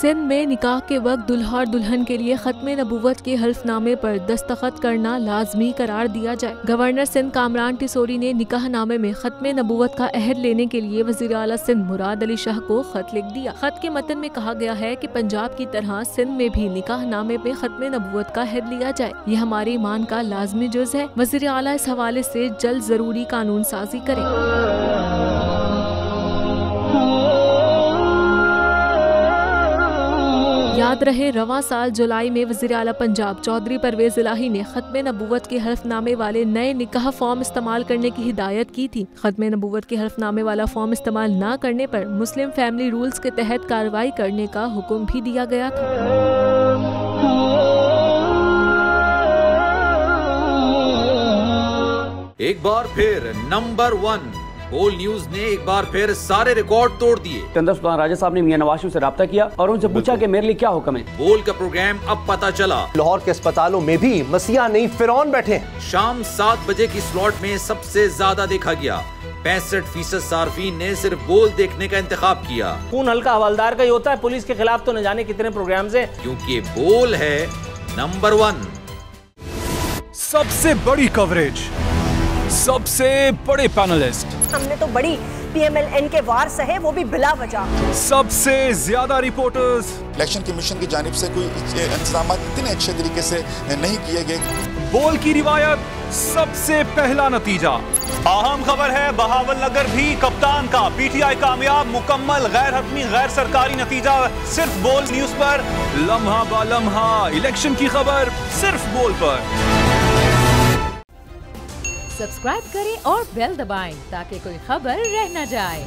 सिंध में निकाह के वक्त दुल्हा और दुल्हन के लिए खत्मे नबूवत के हल्फनामे पर दस्तखत करना लाजमी करार दिया जाए। गवर्नर सिंध कामरान टिसोरी ने निकाहनामे में खत्मे नबूवत का अहद लेने के लिए वज़ीर आला सिंध मुराद अली शाह को खत लिख दिया। खत के मतन में कहा गया है कि पंजाब की तरह सिंध में भी निकाहनामे में खत्मे नबूवत का अहद लिया जाए। ये हमारे ईमान का लाजमी जुज़ है। वज़ीर आला इस हवाले से जल्द जरूरी कानून साजी करें। याद रहे, रवां साल जुलाई में वज़ीर आला पंजाब चौधरी परवेज इलाही ने खत्मे नबूवत के हल्फनामे वाले नए निकाह फॉर्म इस्तेमाल करने की हिदायत की थी। खत्मे नबूवत के हल्फनामे वाला फॉर्म इस्तेमाल न करने पर मुस्लिम फैमिली रूल्स के तहत कार्रवाई करने का हुक्म भी दिया गया था। एक बार फिर नंबर 1 बोल न्यूज ने एक बार फिर सारे रिकॉर्ड तोड़ दिए। सिकंदर सुल्तान राजा साहब ने मियां नवाज शरीफ से रब्ता किया और उनसे पूछा कि मेरे लिए क्या हुक्म है। बोल का प्रोग्राम अब पता चला। लाहौर के अस्पतालों में भी मसीहा नहीं फिरौन बैठे हैं। शाम 7 बजे की स्लॉट में सबसे ज्यादा देखा गया। 65% सार्फिन ने सिर्फ बोल देखने का इंतखाब किया। खून हल्का हवलदार का ही होता है, पुलिस के खिलाफ तो न जाने कितने प्रोग्राम है, क्योंकि बोल है नंबर 1। सबसे बड़ी कवरेज, सबसे बड़े पैनलिस्ट, हमने तो बड़ी PMLN के वार सहे, वो भी बिला वजह। सबसे ज्यादा रिपोर्टर्स। इलेक्शन कमीशन की जानिब से कोई इंतजाम इतने अच्छे तरीके से नहीं किए गए। बोल की रिवायत, सबसे पहला नतीजा। अहम खबर है बहावल नगर भी कप्तान का PTI कामयाब, मुकम्मल गैर हतमी गैर सरकारी नतीजा सिर्फ बोल न्यूज पर। लम्हा बा लम्हा इलेक्शन की खबर सिर्फ बोल पर। सब्सक्राइब करें और बेल दबाएं ताकि कोई खबर रह न जाए।